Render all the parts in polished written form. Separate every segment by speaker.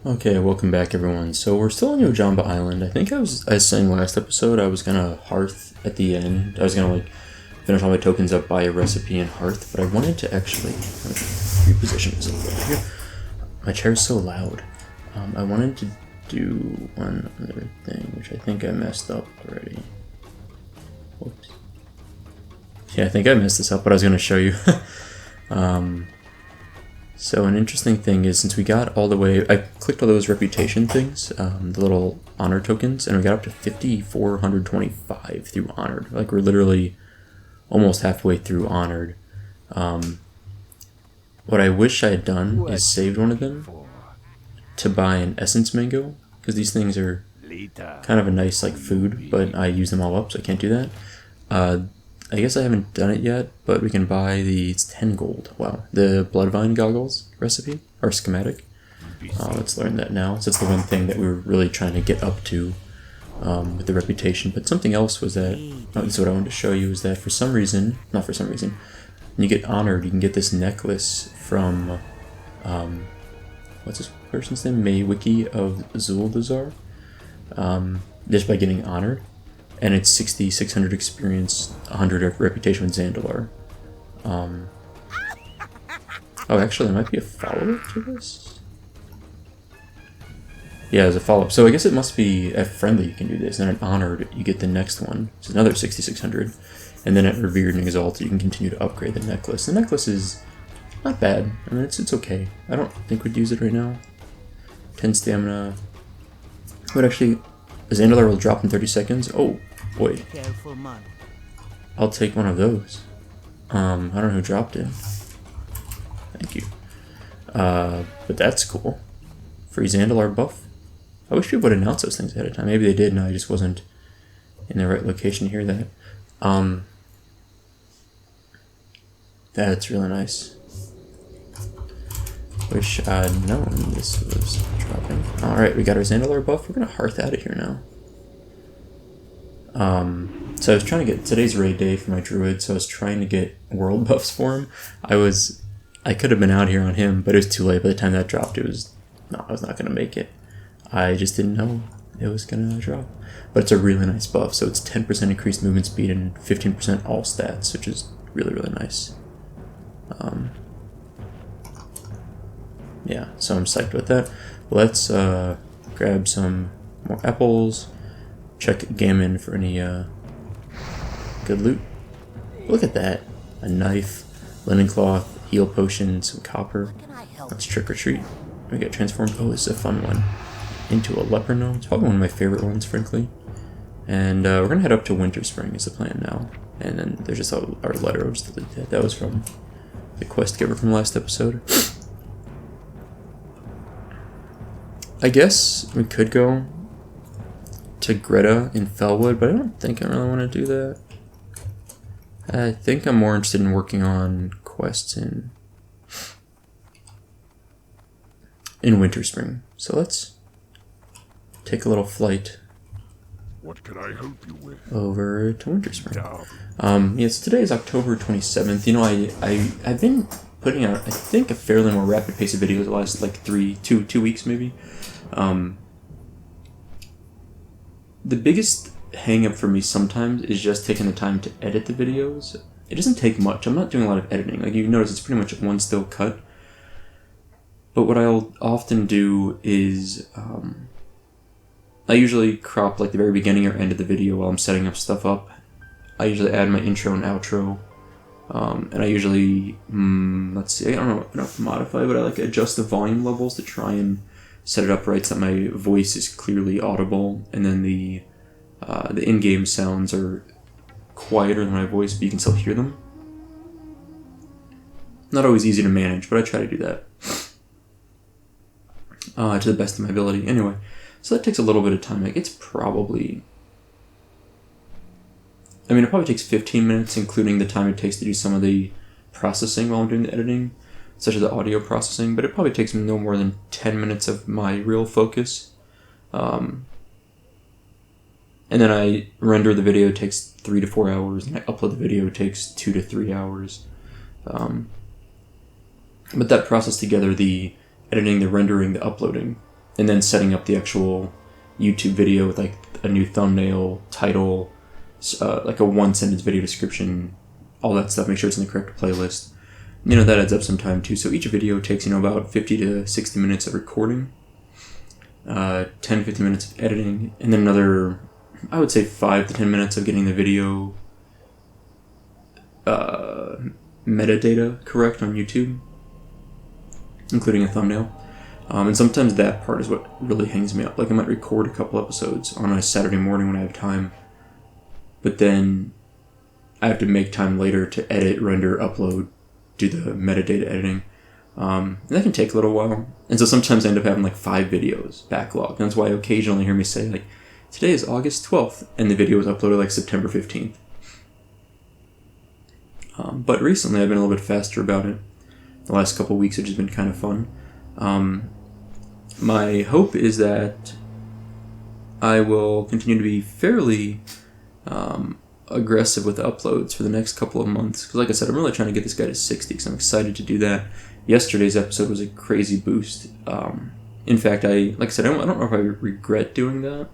Speaker 1: Okay, welcome back everyone. So we're still on Yojamba Island. I think I was saying last episode I was gonna hearth at the end. I was gonna like finish all my tokens up, buy a recipe and hearth, but I wanted to actually reposition myself over here. My chair's so loud. I wanted to do one other thing, which I think I messed up already. Whoops. Yeah, I think I messed this up, but I was gonna show you. So an interesting thing is, since we got all the way, I clicked all those reputation things, the little honor tokens, and we got up to 5,425 through honored. Like, we're literally almost halfway through honored. What I wish I had done is saved one of them to buy an essence mango, because these things are kind of a nice like food, but I use them all up, so I can't do that. I guess I haven't done it yet, but we can buy it's 10 gold. Wow. The Bloodvine goggles recipe, or schematic. Let's learn that now. So that's the one thing that we were really trying to get up to with the reputation. But something else was that, this is what I wanted to show you, is that for some reason, not for some reason, when you get honored, you can get this necklace from, what's this person's name? Maywiki of Zuldazar, just by getting honored. And it's 6,600 experience, 100 of reputation with Zandalar. Oh, actually, there might be a follow-up to this? Yeah, there's a follow-up. So I guess it must be at friendly you can do this, and at honored you get the next one, which is another 6,600. And then at revered and exalted you can continue to upgrade the necklace. The necklace is not bad. I mean, it's okay. I don't think we'd use it right now. 10 stamina. But actually, Zandalar will drop in 30 seconds. Oh, boy. I'll take one of those. I don't know who dropped it. Thank you. But that's cool. Free Zandalar buff. I wish people would announce those things ahead of time. Maybe they did and I just wasn't in the right location to hear that. That's really nice. Wish I'd known this was dropping. Alright, we got our Zandalar buff. We're gonna hearth out of here now. So I was trying to get, today's raid day for my druid, so I was trying to get world buffs for him. I could have been out here on him, but it was too late. By the time that dropped, I was not gonna make it. I just didn't know it was gonna drop. But it's a really nice buff, so it's 10% increased movement speed and 15% all stats, which is really, really nice. Yeah, so I'm psyched with that. Let's grab some more apples. Check Gammon for any good loot. Look at that. A knife, linen cloth, heal potion, some copper. Let's trick or treat. We get transformed. Oh, this is a fun one. Into a leper gnome. It's probably one of my favorite ones, frankly. And we're going to head up to Winterspring is the plan now. And then there's just our letter. I'll just delete that. That was from the quest giver from last episode. I guess we could go to Greta in Felwood, but I don't think I really want to do that. I think I'm more interested in working on quests in Winterspring. So let's take a little flight.
Speaker 2: What can I help you with?
Speaker 1: Over to Winterspring. Yes, today is October 27th. You know, I've been putting out, I think, a fairly more rapid pace of videos the last like two weeks maybe. The biggest hang up for me sometimes is just taking the time to edit the videos. It doesn't take much. I'm not doing a lot of editing. Like you notice, it's pretty much one still cut. But what I'll often do is I usually crop like the very beginning or end of the video while I'm setting up stuff up. I usually add my intro and outro. And I usually, let's see, I don't know if modify, but I like adjust the volume levels to try and set it up right so that my voice is clearly audible, and then the in-game sounds are quieter than my voice, but you can still hear them. Not always easy to manage, but I try to do that to the best of my ability. Anyway, so that takes a little bit of time. Like it probably takes 15 minutes, including the time it takes to do some of the processing while I'm doing the editing, such as the audio processing, but it probably takes me no more than 10 minutes of my real focus. And then I render the video, it takes 3 to 4 hours, and I upload the video, it takes 2 to 3 hours. But that process together, the editing, the rendering, the uploading, and then setting up the actual YouTube video with like a new thumbnail, title, like a 1-sentence video description, all that stuff. Make sure it's in the correct playlist. You know, that adds up some time too. So each video takes, you know, about 50 to 60 minutes of recording, 10-15 minutes of editing, and then another, I would say 5 to 10 minutes of getting the video metadata correct on YouTube, including a thumbnail. And sometimes that part is what really hangs me up. Like I might record a couple episodes on a Saturday morning when I have time, but then I have to make time later to edit, render, upload, do the metadata editing. And that can take a little while. And so sometimes I end up having like 5 videos backlogged. And that's why you occasionally hear me say like, today is August 12th, and the video was uploaded like September 15th. But recently I've been a little bit faster about it. The last couple weeks have just been kind of fun. My hope is that I will continue to be fairly aggressive with uploads for the next couple of months. Because like I said, I'm really trying to get this guy to 60, because I'm excited to do that. Yesterday's episode was a crazy boost. In fact, I don't know if I regret doing that,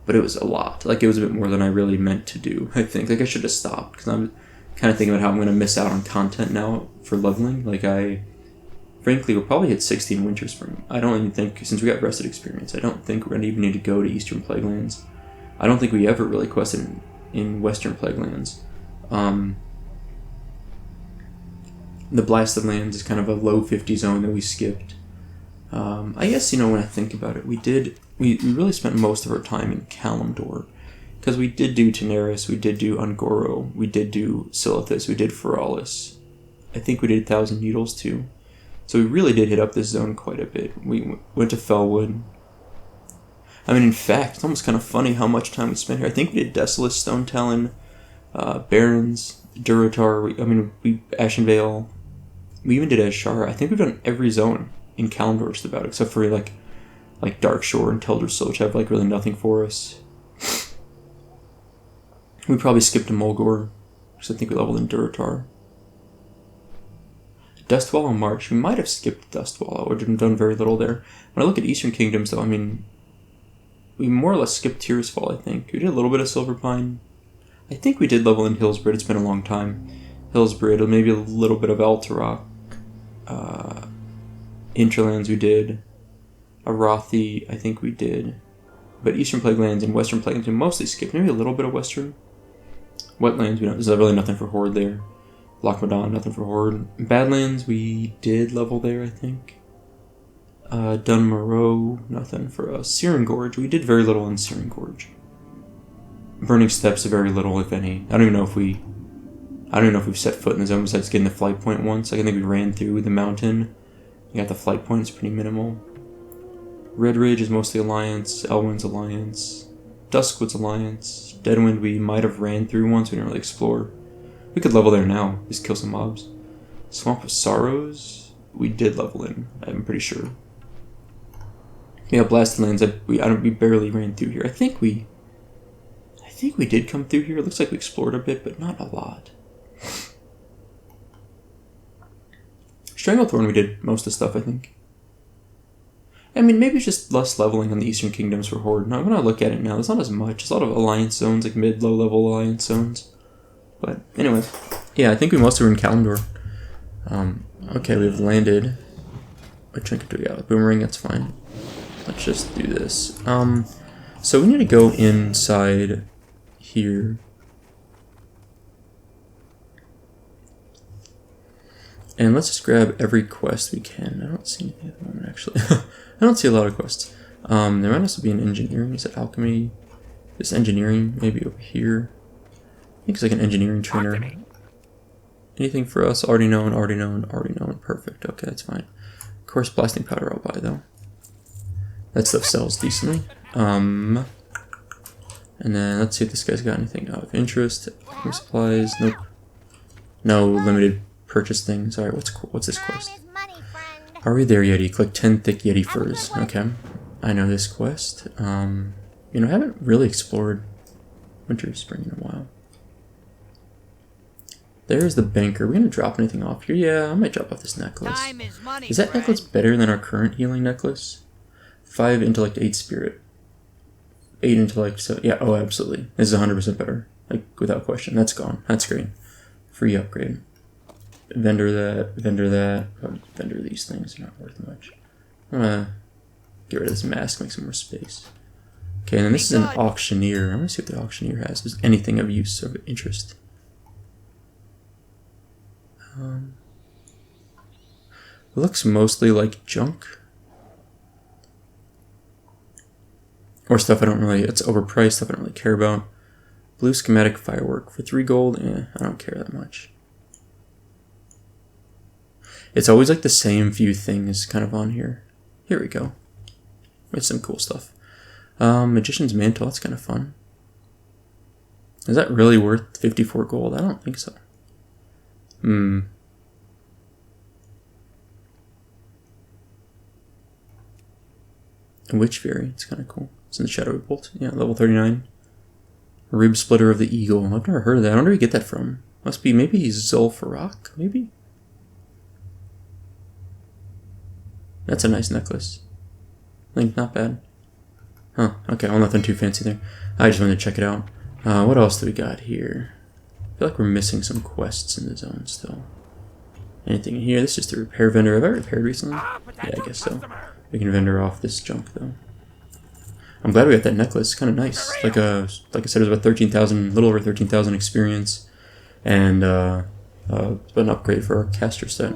Speaker 1: but it was a lot. Like, it was a bit more than I really meant to do, I think. Like, I should have stopped, because I'm kind of thinking about how I'm going to miss out on content now for leveling. Like, frankly, we'll probably hit 60 in Winterspring. I don't even think, since we got rested experience, I don't think we're going to even need to go to Eastern Plaguelands. I don't think we ever really quested in Western Plaguelands. The Blasted Lands is kind of a low 50 zone that we skipped. I guess, you know, when I think about it, we really spent most of our time in Kalimdor, because we did do Teneris, we did do Ungoro, we did do Silithus, we did Feralis. I think we did Thousand Needles too. So we really did hit up this zone quite a bit. We went to Felwood. I mean, in fact, it's almost kind of funny how much time we spent here. I think we did Desolus, Stone Talon, Barrens, Durotar, we Ashenvale. We even did Ashara. I think we've done every zone in Kalimdor just about, except for like Darkshore and Teldrassil, which have like really nothing for us. We probably skipped a Mulgore, because I think we leveled in Durotar. Dustwall on March. We might have skipped Dustwall, or done very little there. When I look at Eastern Kingdoms, though, we more or less skipped Tearsfall, I think. We did a little bit of Silverpine. I think we did level in Hillsbrid. It's been a long time. Hillsbrid, maybe a little bit of Alterac. Interlands we did. Arathi, I think we did. But Eastern Plaguelands and Western Plaguelands we mostly skipped. Maybe a little bit of Western. Wetlands, there's really nothing for Horde there. Lochmadan, nothing for Horde. Badlands, we did level there, I think. Dunmoreau, nothing for us. Searing Gorge, we did very little in Searing Gorge. Burning Steps, very little, if any. I don't even know if we've set foot in the zone besides getting the flight point once. Like, I think we ran through the mountain. We got the flight point, it's pretty minimal. Red Ridge is mostly Alliance. Elwyn's Alliance. Duskwood's Alliance. Deadwind we might have ran through once, we didn't really explore. We could level there now, just kill some mobs. Swamp of Sorrows, we did level in, I'm pretty sure. Yeah, Blasted Lands, we barely ran through here. I think we did come through here. It looks like we explored a bit, but not a lot. Stranglethorn, we did most of the stuff, I think. Maybe it's just less leveling on the Eastern Kingdoms for Horde. Now, when I look at it now, there's not as much. There's a lot of Alliance zones, like mid-low level Alliance zones. But anyway, yeah, I think we mostly were in Kalimdor. Okay, we've landed. What trinket do we got? Boomerang, that's fine. Let's just do this. So we need to go inside here. And let's just grab every quest we can. I don't see anything at the moment, actually. I don't see a lot of quests. There might also be an engineering. Is it alchemy? This engineering, maybe over here. I think it's like an engineering trainer. Anything for us? Already known, already known, already known. Perfect. Okay, that's fine. Of course, blasting powder I'll buy, though. That stuff sells decently. And then let's see if this guy's got anything of interest. Supplies. Nope. No limited purchase things. Alright, what's this quest? Are we there yet? Click 10 thick Yeti furs. Okay. I know this quest. I haven't really explored Winterspring in a while. There's the banker. Are we gonna drop anything off here? Yeah, I might drop off this necklace. Is that necklace better than our current healing necklace? 5 intellect, 8 spirit. 8 intellect, so yeah, oh, absolutely. This is 100% better. Like, without question. That's gone. That's great. Free upgrade. Vendor that, vendor that. Oh, vendor these things. They're not worth much. I'm gonna get rid of this mask, make some more space. Okay, and then this is an auctioneer. I'm gonna see what the auctioneer has. If there's anything of use or of interest. It looks mostly like junk. Or stuff I don't really, it's overpriced, stuff I don't really care about. Blue schematic firework for 3 gold. I don't care that much. It's always like the same few things kind of on here. Here we go. It's some cool stuff. Magician's mantle, that's kind of fun. Is that really worth 54 gold? I don't think so. Witch Fairy, it's kind of cool. It's in the Shadow Bolt. Yeah, level 39. Rib Splitter of the Eagle. I've never heard of that. I wonder where you get that from. Must be maybe Zul'Farrak, maybe? That's a nice necklace. I think not bad. Huh, okay, well, nothing too fancy there. I just wanted to check it out. What else do we got here? I feel like we're missing some quests in the zone still. Anything in here? This is just a repair vendor. Have I repaired recently? Yeah, I guess so. We can vendor off this junk though. I'm glad we got that necklace. Kind of nice. Like I said, it was about 13,000, a little over 13,000 experience, and it's been an upgrade for our caster set.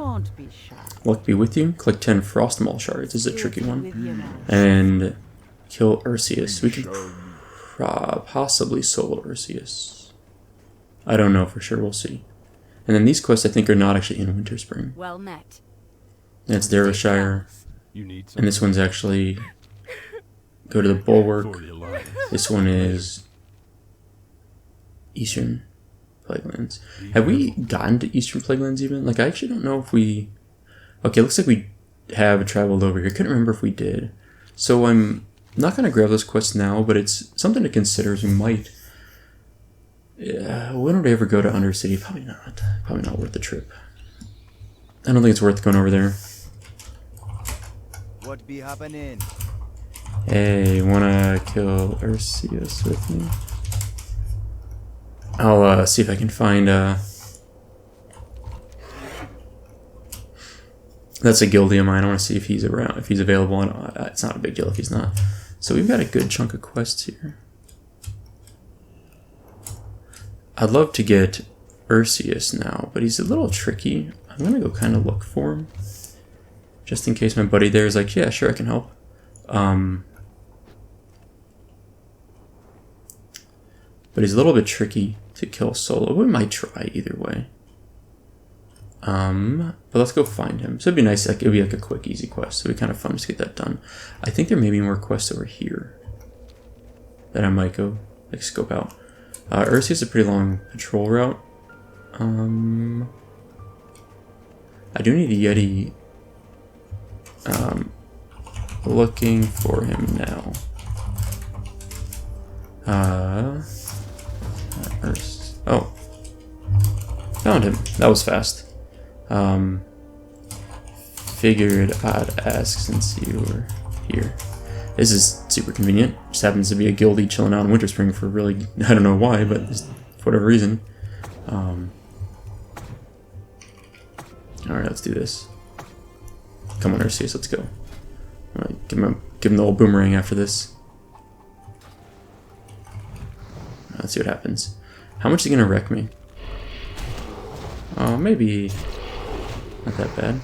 Speaker 1: Luck be with you. Collect 10 Frostmaul shards. This is a tricky one, and kill Ursius. We can possibly solo Ursius. I don't know for sure. We'll see. And then these quests I think are not actually in Winterspring.
Speaker 3: Well met.
Speaker 1: That's Darrowshire. And this one's actually go to the Bulwark. This one is Eastern Plaguelands. Have we gotten to Eastern Plaguelands even? Like, I actually don't know if we... Okay, looks like we have traveled over here. Couldn't remember if we did. So I'm not going to grab this quest now, but it's something to consider as we might... when would I ever go to Undercity? Probably not. Probably not worth the trip. I don't think it's worth going over there.
Speaker 4: What be happening?
Speaker 1: Hey, wanna kill Ursius with me? I'll see if I can find that's a guildie of mine. I want to see if he's around, if he's available. It's not a big deal if he's not. So we've got a good chunk of quests here. I'd love to get Ursius now, but he's a little tricky. I'm gonna go kind of look for him, just in case my buddy there is like, yeah, sure, I can help. But he's a little bit tricky to kill solo. We might try either way. But let's go find him. So it'd be nice, like, it'd be like a quick, easy quest. So it'd be kind of fun to get that done. I think there may be more quests over here that I might go, like, scope out. Ursius is a pretty long patrol route. I do need a Yeti. Looking for him now. Oh, found him. That was fast. Figured I'd ask since you were here. This is super convenient. Just happens to be a guildie chilling out in Winterspring for really, I don't know why, but just for whatever reason. Alright, let's do this. Come on, Ursius, let's go. Alright, give him the old boomerang after this. Let's see what happens. How much is he gonna wreck me? Maybe not that bad.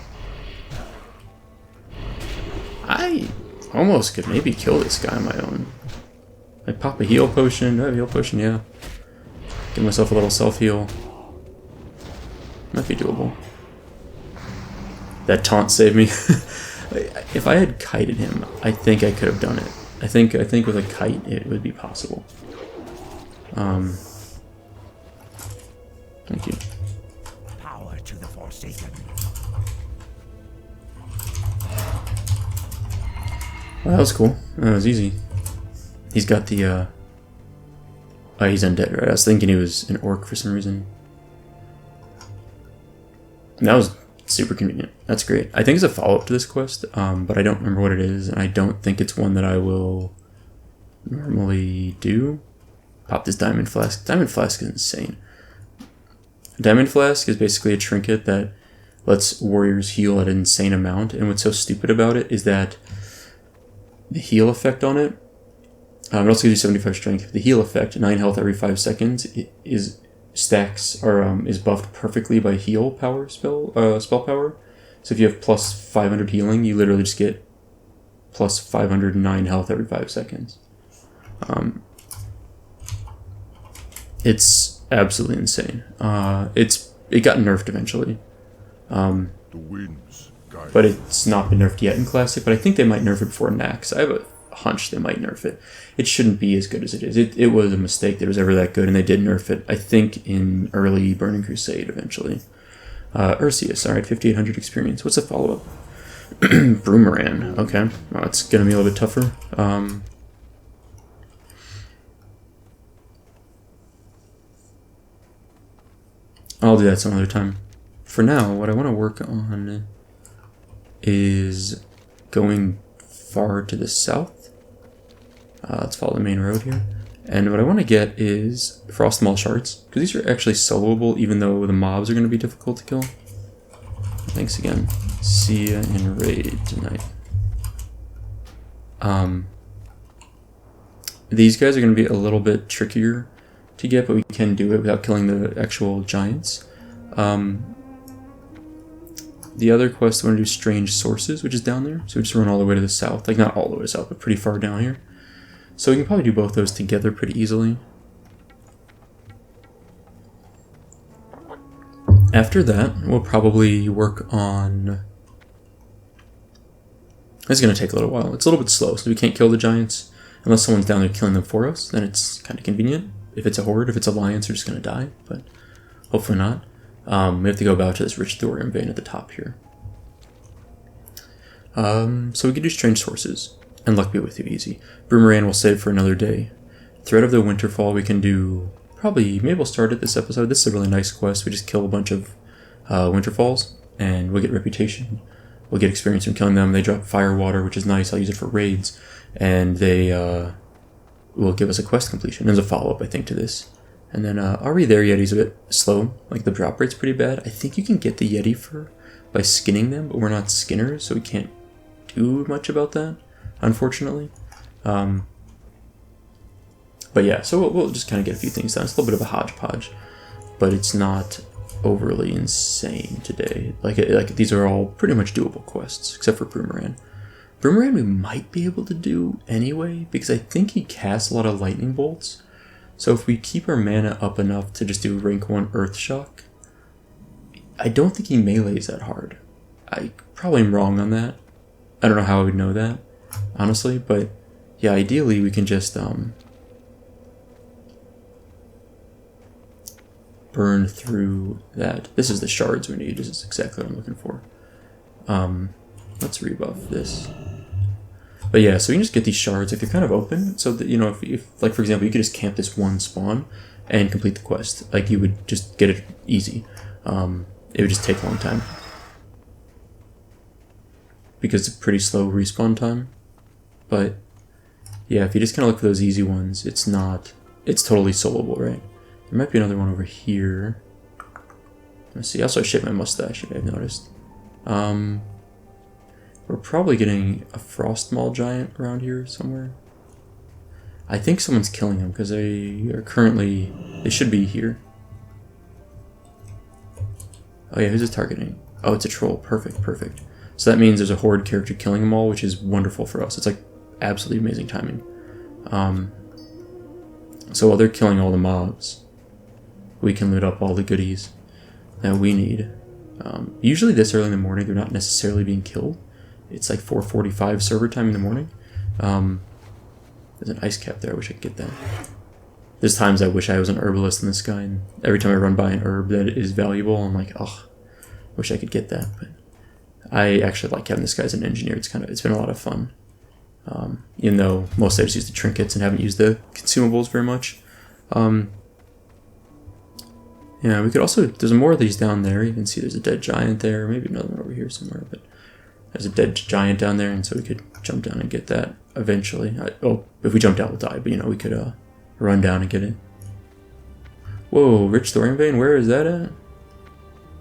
Speaker 1: I almost could maybe kill this guy on my own. Like, pop a heal potion. Do I have a heal potion? Yeah. Give myself a little self-heal. Might be doable. That taunt saved me. If I had kited him, I think I could have done it. I think with a kite it would be possible. Thank you.
Speaker 4: Power to the Forsaken.
Speaker 1: Well, that was cool. That was easy. He's got the, oh, he's undead, right? I was thinking he was an orc for some reason. And that was Super convenient. That's great. I think it's a follow-up to this quest, but I don't remember what it is, and I don't think it's one that I will normally do. Pop this diamond flask. Diamond flask is insane. Diamond flask is basically a trinket that lets warriors heal at an insane amount, and what's so stupid about it is that the heal effect on it, it also gives you 75 strength. The heal effect, 9 health every 5 seconds, is buffed perfectly by heal power spell power. So if you have plus 500 healing, you literally just get plus 509 health every 5 seconds. It's absolutely insane. It got nerfed eventually.
Speaker 2: The winds guide
Speaker 1: But it's not been nerfed yet in Classic, but I think they might nerf it before Nax. I have a hunch they might nerf it. It shouldn't be as good as it is. It was a mistake that it was ever that good, and they did nerf it, I think, in early Burning Crusade eventually. Ursius, alright, 5800 experience. What's the follow-up? Broomerang, okay. Well, it's going to be a little bit tougher. I'll do that some other time. For now, what I want to work on is going far to the south. Let's follow the main road here. And what I want to get is Frostmaw shards, because these are actually soloable, even though the mobs are going to be difficult to kill. Thanks again. See ya in raid tonight. These guys are going to be a little bit trickier to get, but we can do it without killing the actual giants. The other quest, I want to do Strange Sources, which is down there. So we just run all the way to the south. Like, not all the way south, but pretty far down here. So we can probably do both those together pretty easily. After that, we'll probably work on... It's going to take a little while. It's a little bit slow, so we can't kill the giants. Unless someone's down there killing them for us, then it's kind of convenient. If it's a horde, if it's alliance, they're just going to die, but hopefully not. We have to go about to this rich thorium vein at the top here. So we can do Strange Sources, and luck be with you, easy. Broomerang we'll save for another day. Thread of the Winterfall we can do, maybe we'll start it this episode. This is a really nice quest. We just kill a bunch of Winterfalls, and we'll get reputation. We'll get experience from killing them. They drop firewater, which is nice. I'll use it for raids, and they will give us a quest completion. There's a follow-up, I think, to this. And then Are there Yeti's a bit slow. Like, the drop rate's pretty bad. I think you can get the Yeti by skinning them, but we're not skinners, so we can't do much about that, unfortunately. But yeah, so we'll just kind of get a few things done. It's a little bit of a hodgepodge, but it's not overly insane today. Like these are all pretty much doable quests, except for Broomerang. Broomerang we might be able to do anyway, because I think he casts a lot of lightning bolts. So if we keep our mana up enough to just do rank 1 Earth Shock, I don't think he melees that hard. I probably am wrong on that. I don't know how I would know that, honestly, but yeah, ideally we can just burn through that. This is the shards we need. This is exactly what I'm looking for. Let's rebuff this. But yeah, so you can just get these shards if they're kind of open, so that, you know, if like, for example, you could just camp this one spawn and complete the quest. Like, you would just get it easy. It would just take a long time, because it's a pretty slow respawn time. But yeah, if you just kind of look for those easy ones, it's totally soloable, right? There might be another one over here. Let's see. Also, I shaved my mustache, you may have noticed. We're probably getting a Frostmaw giant around here somewhere. I think someone's killing them, because they should be here. Oh yeah, who's it targeting? Oh, it's a troll. Perfect, perfect. So that means there's a horde character killing them all, which is wonderful for us. It's like absolutely amazing timing. So while they're killing all the mobs, we can loot up all the goodies that we need. Usually this early in the morning, they're not necessarily being killed. It's like 4:45 server time in the morning. There's an ice cap there. I wish I could get that. There's times I wish I was an herbalist in this guy, and every time I run by an herb that is valuable, I'm like, oh, wish I could get that. But I actually like having this guy as an engineer. It's been a lot of fun. Even though mostly I just use the trinkets and haven't used the consumables very much. Yeah, we could also... There's more of these down there. You can see there's a dead giant there. Maybe another one over here somewhere. But there's a dead giant down there, and so we could jump down and get that eventually. Oh, if we jump down, we'll die. But, you know, we could run down and get it. Whoa, rich thorium vein? Where is that at?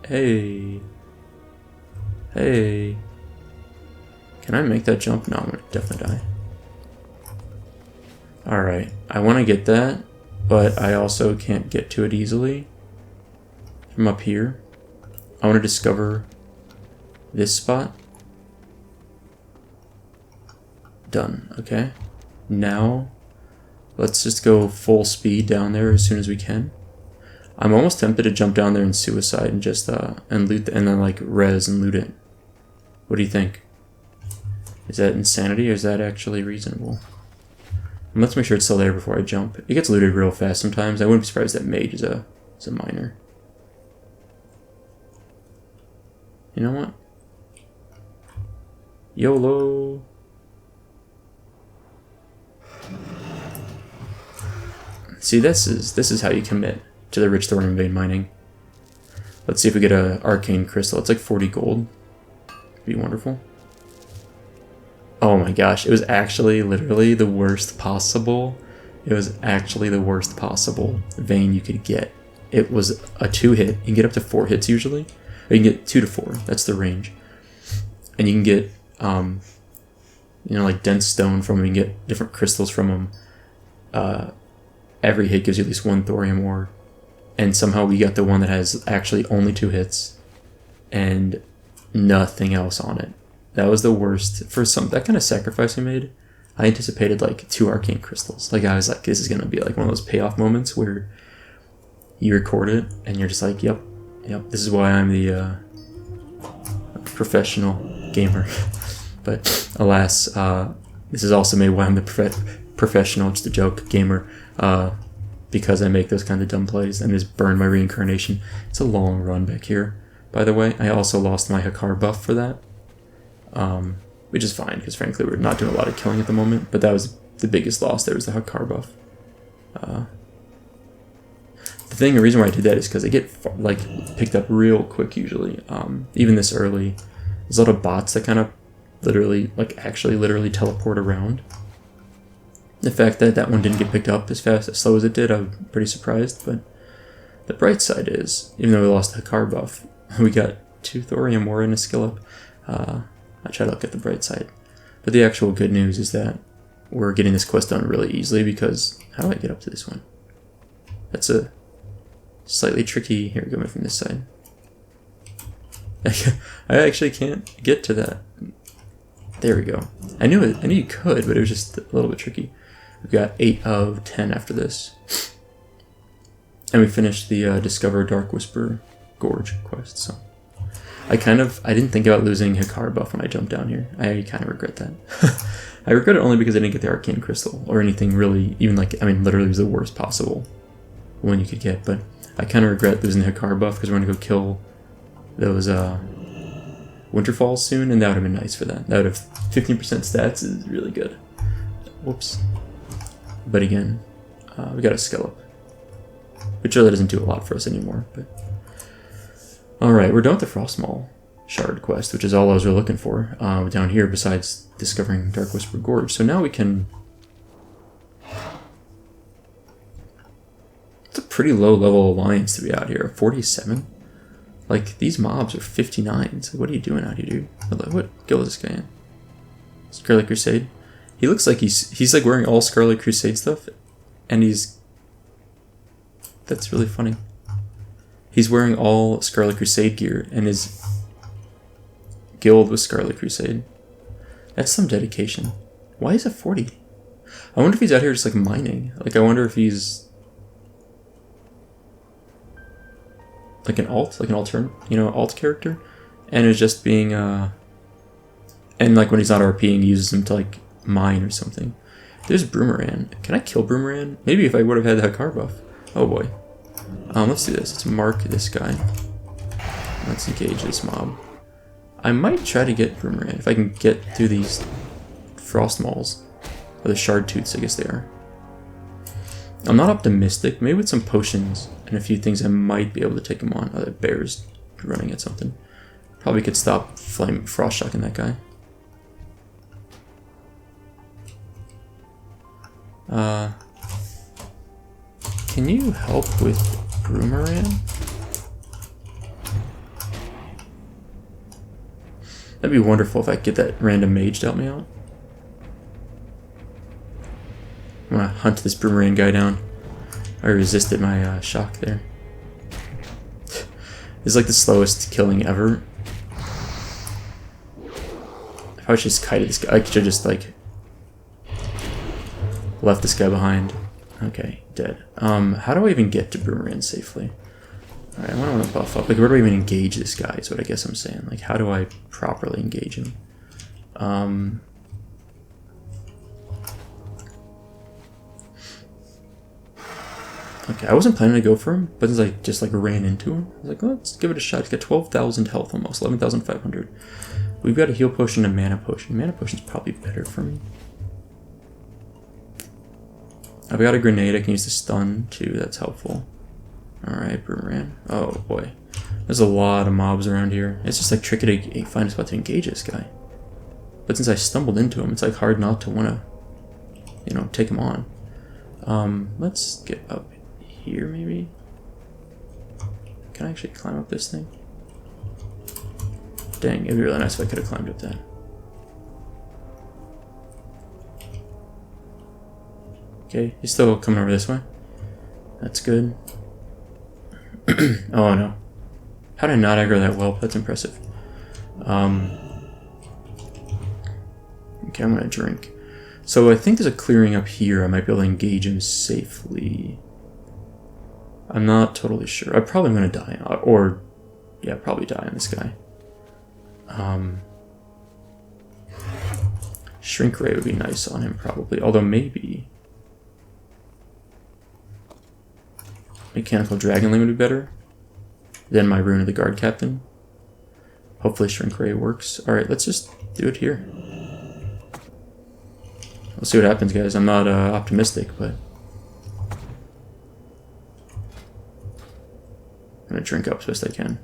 Speaker 1: Hey. Hey. Can I make that jump? No, I'm going to definitely die. Alright, I want to get that, but I also can't get to it easily from up here. I want to discover this spot. Done, okay. Now, let's just go full speed down there as soon as we can. I'm almost tempted to jump down there and suicide and just, and loot, and then like res and loot it. What do you think? Is that insanity or is that actually reasonable? And let's make sure it's still there before I jump. It gets looted real fast sometimes. I wouldn't be surprised that mage is a miner. You know what? YOLO! See, this is how you commit to the rich thorium vein mining. Let's see if we get an arcane crystal. It's like 40 gold. It'd be wonderful. Oh my gosh, it was actually literally the worst possible. It was actually the worst possible vein you could get. It was a 2-hit. You can get up to 4 hits usually. Or you can get 2 to 4. That's the range. And you can get, you know, like dense stone from them. You can get different crystals from them. Every hit gives you at least 1 thorium ore. And somehow we got the one that has actually only 2 hits. And nothing else on it. That was the worst. For that kind of sacrifice we made, I anticipated like 2 arcane crystals. Like I was like, this is going to be like one of those payoff moments where you record it and you're just like, yep, this is why I'm the professional gamer. But alas, this is also made why I'm the professional, just a joke, gamer. Because I make those kind of dumb plays and just burn my reincarnation. It's a long run back here, by the way. I also lost my Hakar buff for that. Which is fine, because frankly we're not doing a lot of killing at the moment, but that was the biggest loss. There was the Hakar buff. The reason why I did that is because they get like picked up real quick usually. Even this early, there's a lot of bots that kind of actually literally teleport around. The fact that that one didn't get picked up as fast, as slow as it did, I'm pretty surprised, but the bright side is, even though we lost the Hakar buff, we got 2 thorium ore and a skill up. I try to look at the bright side. But the actual good news is that we're getting this quest done really easily because... How do I get up to this one? That's a slightly tricky... Here, going from this side. I actually can't get to that. There we go. I knew you could, but it was just a little bit tricky. We've got 8 of 10 after this. And we finished the Discover Darkwhisper Gorge quest, so... I didn't think about losing Hakar buff when I jumped down here. I kind of regret that. I regret it only because I didn't get the arcane crystal or anything really, even like, I mean, literally it was the worst possible one you could get, but I kind of regret losing the Hakar buff because we're going to go kill those Winterfalls soon, and that would have been nice for that. That would have 15% stats is really good. Whoops. But again, we got a skill up, which really doesn't do a lot for us anymore, but... Alright, we're done with the Frostmaw shard quest, which is all I was really looking for down here besides discovering Darkwhisper Gorge. So now we can... It's a pretty low level alliance to be out here. 47? Like, these mobs are 59. So what are you doing out here, dude? What guild is this guy in? Scarlet Crusade? He looks like he's like wearing all Scarlet Crusade stuff, and he's... That's really funny. He's wearing all Scarlet Crusade gear, and his guild was Scarlet Crusade. That's some dedication. Why is it 40? I wonder if he's out here just like mining. Like, I wonder if he's like an alt, like an alt character, and is just being and like when he's not RPing, he uses them to like mine or something. There's Broomeran. Can I kill Broomeran? Maybe if I would have had the Hakar buff. Oh boy. Let's do this. Let's mark this guy. Let's engage this mob. I might try to get Broomeran if I can get through these Frostmawls. Or the Shard Tooths, I guess they are. I'm not optimistic. Maybe with some potions and a few things I might be able to take him on. Oh, that bear's running at something. Probably could stop frost shocking that guy. Can you help with Boomerang? That'd be wonderful if I could get that random mage to help me out. I'm gonna hunt this Boomerang guy down. I resisted my shock there. This is like the slowest killing ever. If I was just kited this guy, I could have just like left this guy behind. Okay, dead. How do I even get to Boomerang safely? Alright, I want to buff up. Like, where do I even engage this guy is what I guess I'm saying. Like, how do I properly engage him? Okay, I wasn't planning to go for him, but as I just like ran into him, I was like, let's give it a shot. He's got 12,000 health almost, 11,500. We've got a heal potion and a mana potion. Mana potion's probably better for me. I've got a grenade, I can use the stun too, that's helpful. Alright, Boomerang. Oh boy. There's a lot of mobs around here. It's just like tricky to find a spot to engage this guy. But since I stumbled into him, it's like hard not to want to, you know, take him on. Let's get up here maybe. Can I actually climb up this thing? Dang, it'd be really nice if I could have climbed up that. Okay, he's still coming over this way. That's good. Oh no. How did I not aggro that whelp? That's impressive. Okay, I'm gonna drink. So I think there's a clearing up here. I might be able to engage him safely. I'm not totally sure. I'm probably gonna die. Or, yeah, probably die on this guy. Shrink Ray would be nice on him probably. Although maybe Mechanical Dragonling would be better than my Rune of the Guard Captain. Hopefully Shrink Ray works. Alright, let's just do it here. We'll see what happens, guys. I'm not optimistic, but I'm gonna drink up as best I can.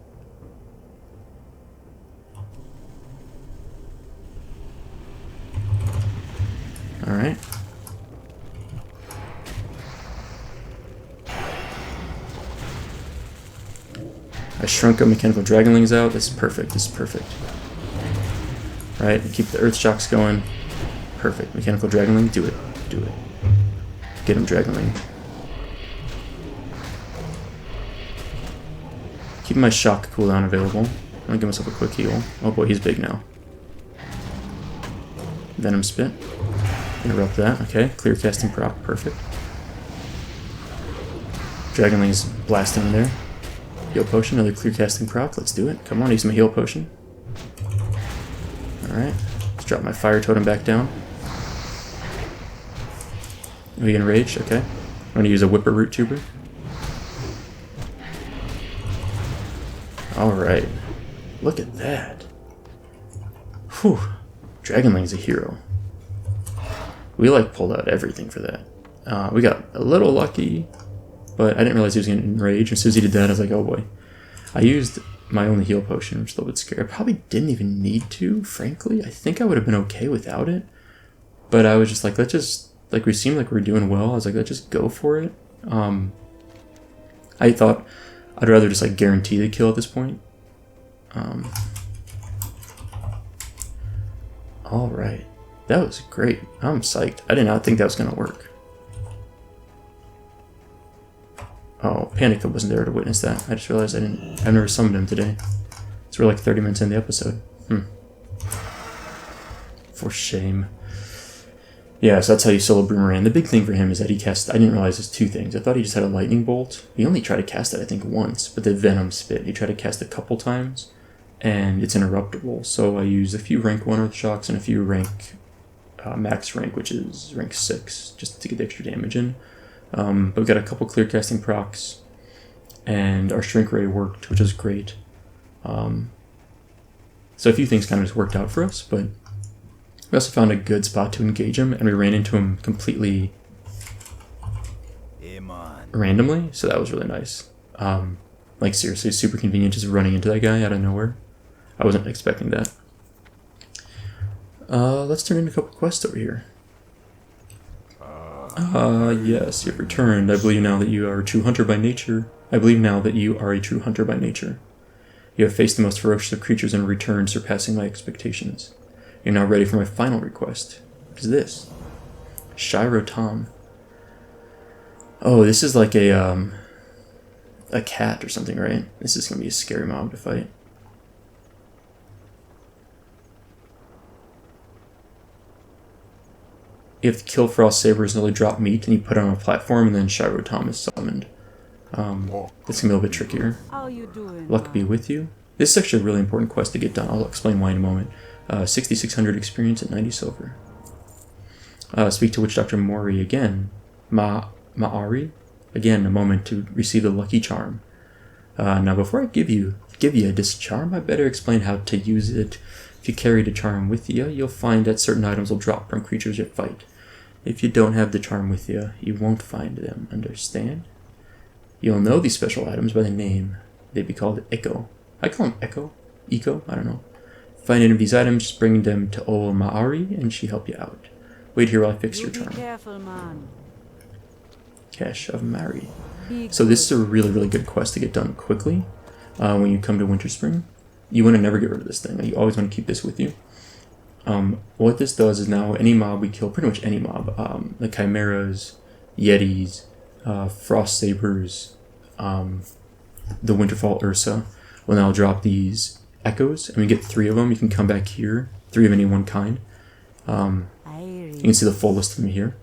Speaker 1: Alright. I shrunk a Mechanical Dragonlings out. This is perfect. This is perfect. Right, keep the Earth Shocks going. Perfect. Mechanical Dragonling, do it. Do it. Get him, Dragonling. Keep my shock cooldown available. I'm gonna give myself a quick heal. Oh boy, he's big now. Venom Spit. Interrupt that. Okay, clear casting proc. Perfect. Dragonling's blasting in there. Heal potion, another clear casting proc. Let's do it. Come on, use my heal potion. Alright. Let's drop my fire totem back down. Are we enraged? Okay. I'm gonna use a Whipper Root Tuber. Alright. Look at that. Whew. Dragonling's a hero. We like pulled out everything for that. We got a little lucky, but I didn't realize he was going to enrage. As soon as he did that, I was like, oh boy. I used my only heal potion, which is a little bit scary. I probably didn't even need to, frankly. I think I would have been okay without it. But I was just like, let's just, like, we seemed like we were doing well. I was like, let's just go for it. I thought I'd rather just, like, guarantee the kill at this point. Alright. That was great. I'm psyched. I did not think that was going to work. Oh, Panic that wasn't there to witness that. I just realized I've never summoned him today. So we're like 30 minutes in the episode. For shame. Yeah, so that's how you solo Boomerang. The big thing for him is that he casts, I didn't realize there's two things. I thought he just had a lightning bolt. He only tried to cast it, I think, once, but the Venom Spit, he tried to cast it a couple times, and it's interruptible. So I used a few rank 1 Earth Shocks and a few rank, max rank, which is rank 6, just to get the extra damage in. But we got a couple clear casting procs, and our Shrink Ray worked, which is great. So a few things kind of just worked out for us, but we also found a good spot to engage him, and we ran into him completely randomly, so that was really nice. Like seriously, super convenient just running into that guy out of nowhere. I wasn't expecting that. Let's turn in a couple quests over here. Yes, you've returned. I believe now that you are a true hunter by nature. You have faced the most ferocious of creatures and returned, surpassing my expectations. You're now ready for my final request. What is this? Shirotom. Oh, this is like a cat or something, right? This is gonna be a scary mob to fight. You have to kill frost sabers until they drop meat, and you put it on a platform, and then Shirotom is summoned. This can be a little bit trickier.
Speaker 3: How you doing?
Speaker 1: Luck be with you. This is actually a really important quest to get done. I'll explain why in a moment. 6,600 experience at 90 silver. Speak to Witch Doctor Mori again. Ma'ari? Again, a moment to receive the lucky charm. Now, before I give you this charm, I better explain how to use it. If you carry the charm with you, you'll find that certain items will drop from creatures you fight. If you don't have the charm with you, you won't find them, understand? You'll know these special items by the name. They'd be called Echo. I call them Echo? Eco? I don't know. Find any of these items, just bring them to Ol Ma'ari, and she help you out. Wait here while I fix your
Speaker 3: Be
Speaker 1: charm.
Speaker 3: careful, man.
Speaker 1: Cache of Mari.
Speaker 3: Be
Speaker 1: So this is a really, really good quest to get done quickly. When you come to Winterspring, you want to never get rid of this thing. You always want to keep this with you. What this does is now any mob we kill, pretty much any mob, the Chimeras, Yetis, Frost Sabers, the Winterfall Ursa, will now drop these echoes, and we get 3 of them. You can come back here, 3 of any one kind. You can see the full list of them here.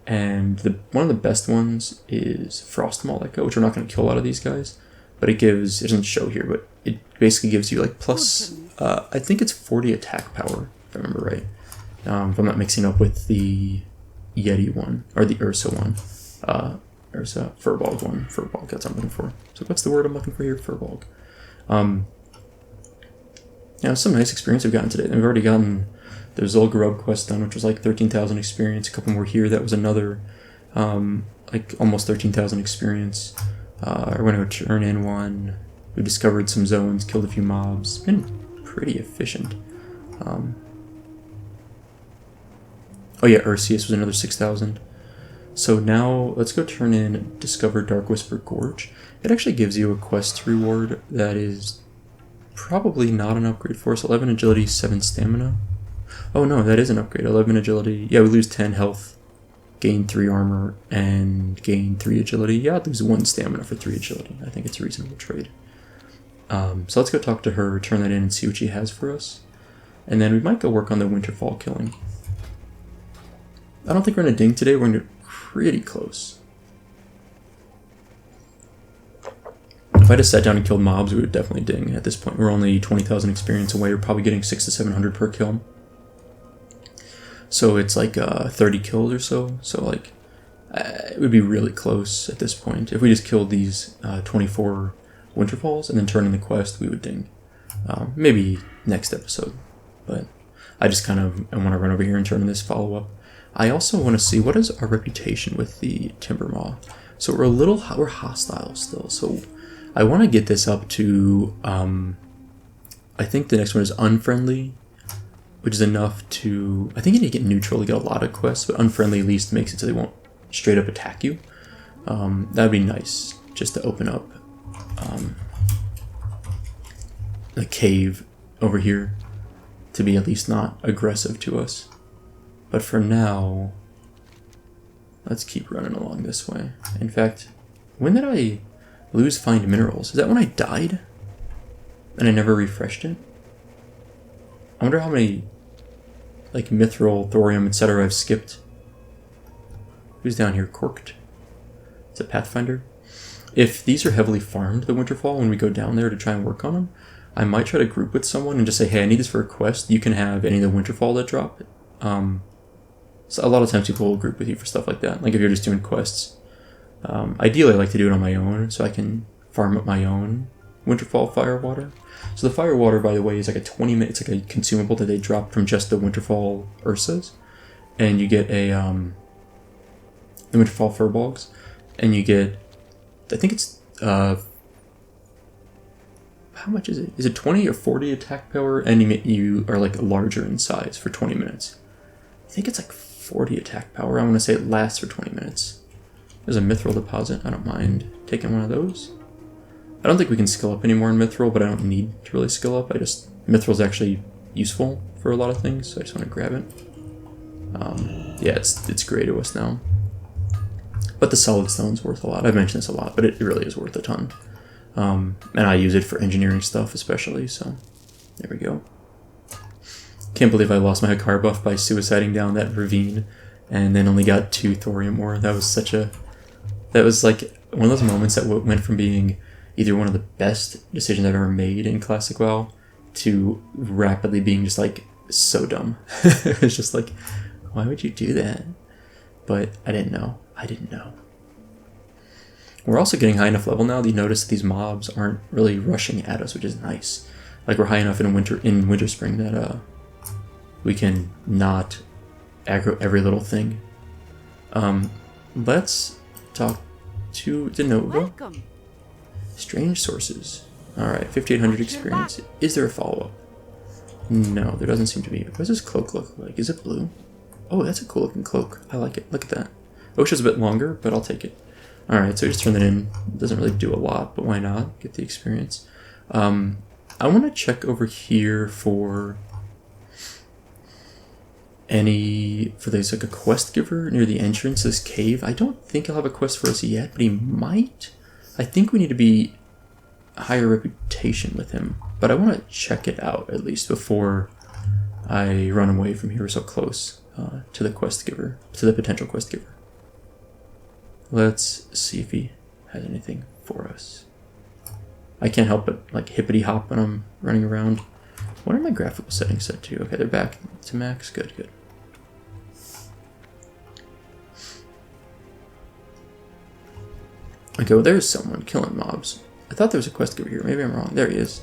Speaker 1: And one of the best ones is Frostmaw Echo, which we're not going to kill a lot of these guys, but it doesn't show here, but it basically gives you like plus, I think it's 40 attack power, if I remember right. If I'm not mixing up with the Yeti one, or the Ursa one. Ursa, Furbolg one. Furbolg, that's what I'm looking for. So what's the word I'm looking for here? Furbolg. Yeah, some nice experience we've gotten today. We've already gotten the Zul'Gurub quest done, which was like 13,000 experience. A couple more here. That was another, like almost 13,000 experience. We're going to turn in one. We discovered some zones, killed a few mobs. Been pretty efficient. Oh yeah, Ursius was another 6,000. So now let's go turn in Discover Darkwhisper Gorge. It actually gives you a quest reward that is probably not an upgrade for us. 11 agility, 7 stamina. Oh no, that is an upgrade. 11 agility. Yeah, we lose 10 health, gain 3 armor, and gain 3 agility. Yeah, I'd lose 1 stamina for 3 agility. I think it's a reasonable trade. So let's go talk to her, turn that in, and see what she has for us. And then we might go work on the Winterfall killing. I don't think we're going to ding today. We're going to pretty close. If I just sat down and killed mobs, we would definitely ding at this point. We're only 20,000 experience away. We're probably getting 600 to 700 per kill. So it's like 30 kills or so. So like, it would be really close at this point. If we just killed these 24 Winterfalls and then turned in the quest, we would ding. Maybe next episode. But I just kind of want to run over here and turn in this follow-up. I also want to see what is our reputation with the Timbermaw. So we're hostile still. So I want to get this up to, I think the next one is unfriendly, which is enough to, I think you need to get neutral to get a lot of quests, but unfriendly at least makes it so they won't straight up attack you. That'd be nice, just to open up a cave over here to be at least not aggressive to us. But for now, let's keep running along this way. In fact, when did I lose find minerals? Is that when I died? And I never refreshed it? I wonder how many, like, mithril, thorium, etc. I've skipped. Who's down here? Corked? It's a Pathfinder. If these are heavily farmed, the Winterfall, when we go down there to try and work on them, I might try to group with someone and just say, hey, I need this for a quest. You can have any of the Winterfall that drop. So a lot of times people will group with you for stuff like that. Like if you're just doing quests. Ideally, I like to do it on my own so I can farm up my own Winterfall firewater. So the firewater, by the way, is like a 20-minute, it's like a consumable that they drop from just the Winterfall Ursas. And you get a, the Winterfall Furbolgs. and you get, I think it's, how much is it? Is it 20 or 40 attack power? And you are like larger in size for 20 minutes. I think it's like 40 attack power. I want to say it lasts for 20 minutes. There's a mithril deposit. I don't mind taking one of those. I don't think we can skill up anymore in mithril, but I don't need to really skill up. Mithril's actually useful for a lot of things, so I just want to grab it. Yeah, it's gray to us now. But the solid stone's worth a lot. I've mentioned this a lot, but it really is worth a ton. And I use it for engineering stuff especially, so there we go. Can't believe I lost my Hakar buff by suiciding down that ravine and then only got 2 thorium ore. That was like one of those moments that went from being either one of the best decisions I've ever made in Classic WoW to rapidly being just like so dumb. It was just like, why would you do that? But I didn't know. We're also getting high enough level now that you notice that these mobs aren't really rushing at us, which is nice. Like we're high enough in Winterspring that we can not aggro every little thing. Let's talk to Denova.
Speaker 3: Welcome.
Speaker 1: Strange sources. Alright, 5800 experience. Is there a follow-up? No, there doesn't seem to be. What does this cloak look like? Is it blue? Oh, that's a cool looking cloak. I like it. Look at that. I wish it was a bit longer, but I'll take it. Alright, so just turn that in. It doesn't really do a lot, but why not? Get the experience. I want to check over here for there's like a quest giver near the entrance to this cave. I don't think he'll have a quest for us yet, but he might. I think we need to be higher reputation with him, but I want to check it out at least before I run away from here so close to the quest giver, to the potential quest giver. Let's see if he has anything for us. I can't help but like hippity hop when I'm running around. What are my graphical settings set to? Okay, they're back to max. Good, good. Okay, well there's someone killing mobs. I thought there was a quest giver here. Maybe I'm wrong. There he is.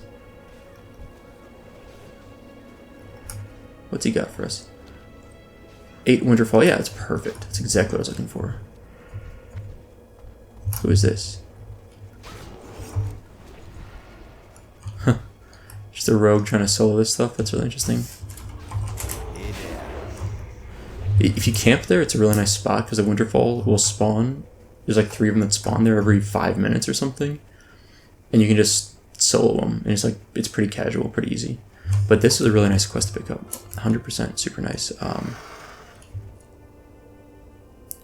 Speaker 1: What's he got for us? 8 Winterfall. Yeah, that's perfect. That's exactly what I was looking for. Who is this? Huh. Just a rogue trying to solo this stuff. That's really interesting. If you camp there, it's a really nice spot because the Winterfall will spawn. There's like 3 of them that spawn there every 5 minutes or something. And you can just solo them. And it's pretty casual, pretty easy. But this is a really nice quest to pick up. 100%, super nice.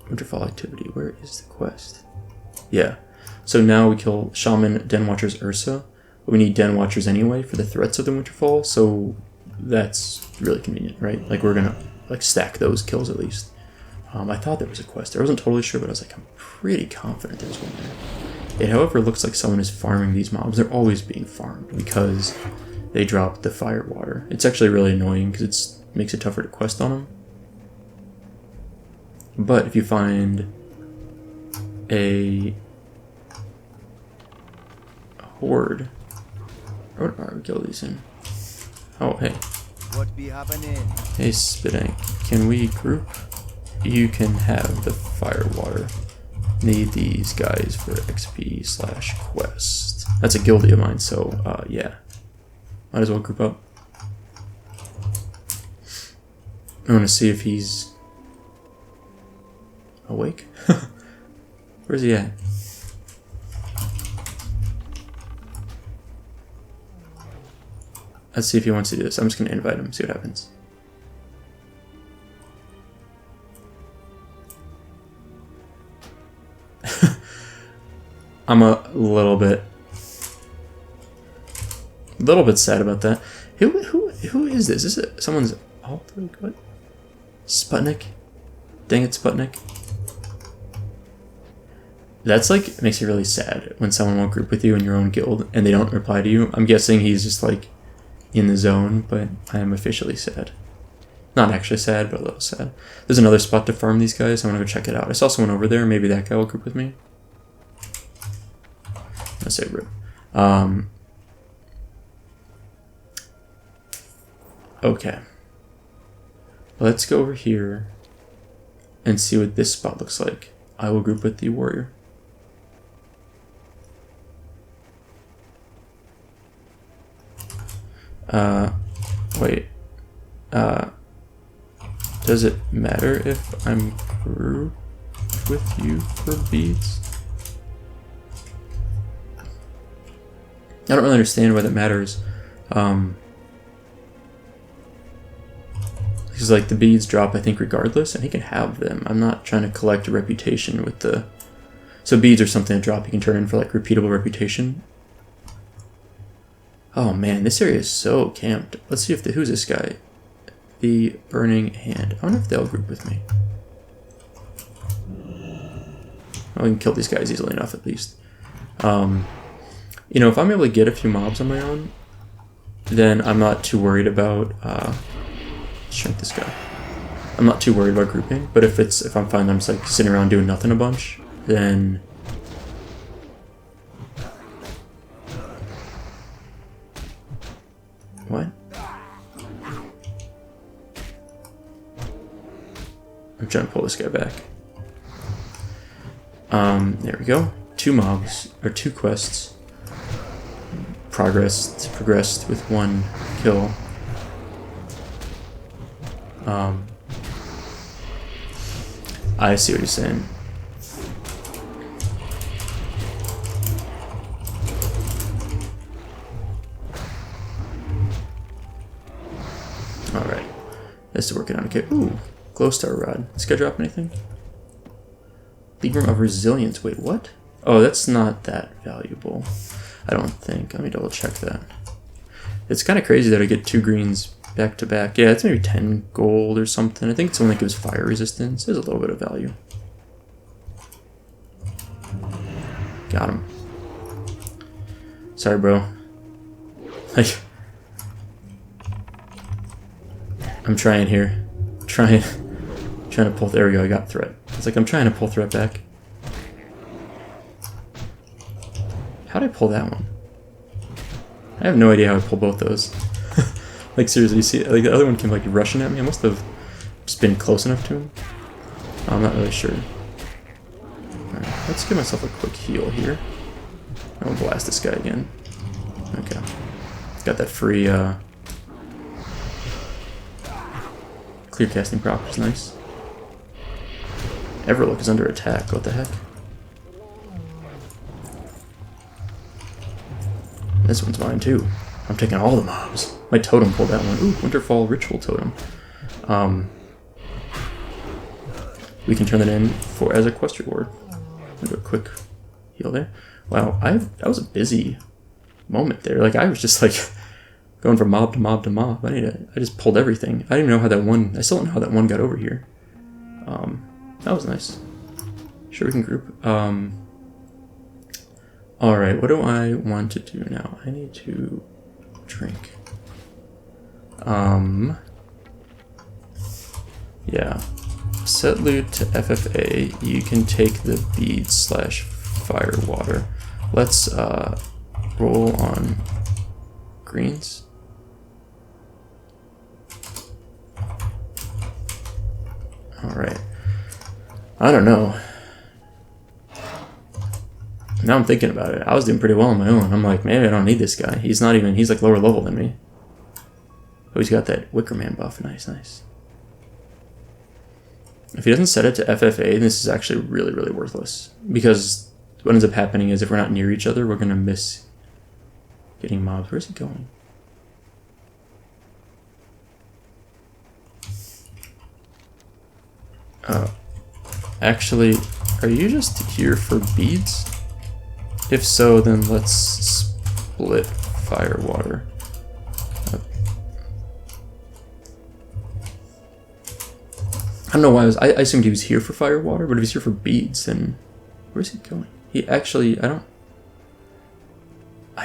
Speaker 1: Winterfall activity. Where is the quest? Yeah. So now we kill Shaman, Den Watcher's Ursa. But we need Den Watchers anyway for the threats of the Winterfall. So that's really convenient, right? Like we're gonna like stack those kills at least. I thought there was a quest there. I wasn't totally sure, but I was like, I'm pretty confident there was one there. It, however, looks like someone is farming these mobs. They're always being farmed because they drop the firewater. It's actually really annoying because it makes it tougher to quest on them. But if you find a horde, what are we kill these in? Oh, hey.
Speaker 4: What be happening?
Speaker 1: Hey, Spittank, can we group? You can have the firewater. Need these guys for XP/quest. That's a guildie of mine, so yeah. Might as well group up. I want to see if he's awake. Where's he at? Let's see if he wants to do this. I'm just going to invite him, see what happens. I'm a little bit sad about that. Who is this? Is it someone's alt? What? Sputnik? Dang it, Sputnik. That's like makes me really sad when someone won't group with you in your own guild and they don't reply to you. I'm guessing he's just like in the zone, but I am officially sad. Not actually sad, but a little sad. There's another spot to farm these guys. I want to go check it out. I saw someone over there. Maybe that guy will group with me. Let's say rip. Okay. Let's go over here and see what this spot looks like. I will group with the warrior. Wait. Does it matter if I'm grouped with you for beads? I don't really understand why that matters. Because like the beads drop, I think, regardless, and he can have them. I'm not trying to collect a reputation with the... So beads are something that drop you can turn in for like repeatable reputation. Oh man, this area is so camped. Let's see if who's this guy? The Burning Hand. I wonder if they'll group with me. Oh, we can kill these guys easily enough at least. You know, if I'm able to get a few mobs on my own, then I'm not too worried about shrink this guy. I'm not too worried about grouping, but if I'm fine that I'm just like sitting around doing nothing a bunch, then what? I'm trying to pull this guy back. There we go. 2 mobs, or 2 quests. Progressed with 1 kill. I see what you're saying. Alright. This is working out okay. Ooh, glowstar rod. This guy drop anything? Librum of Resilience. Wait, what? Oh, that's not that valuable. I don't think. Let me double check that. It's kind of crazy that I get 2 greens back to back. Yeah, it's maybe 10 gold or something. I think it's only gives fire resistance. There's a little bit of value. Got him. Sorry, bro. Like, I'm trying here. Trying to pull. There we go. I got threat. It's like I'm trying to pull threat back. How did I pull that one? I have no idea how I pulled both those. Like seriously, you see, like the other one came like rushing at me. I must have just been close enough to him. I'm not really sure. Alright, let's give myself a quick heal here. I'll blast this guy again. Okay. Got that free clear casting prop, which is nice. Everlook is under attack. What the heck? This one's mine too. I'm taking all the mobs. My totem pulled that one. Ooh, Winterfall Ritual Totem. We can turn that in as a quest reward. I'll do a quick heal there. Wow, that was a busy moment there. Like I was just like going from mob to mob to mob. I just pulled everything. I didn't even know how that one. I still don't know how that one got over here. That was nice. Sure, we can group. Alright, what do I want to do now? I need to drink. Yeah. Set loot to FFA. You can take the beads / firewater. Let's roll on greens. Alright. I don't know. Now I'm thinking about it. I was doing pretty well on my own. I'm like, maybe I don't need this guy. He's like lower level than me. Oh, he's got that Wicker Man buff. Nice, nice. If he doesn't set it to FFA, this is actually really, really worthless. Because what ends up happening is if we're not near each other, we're going to miss getting mobs. Where's he going? Actually, are you just here for beads? If so, then let's split firewater. I don't know why I assumed he was here for firewater, but if he's here for beads, then where's he going? He actually, I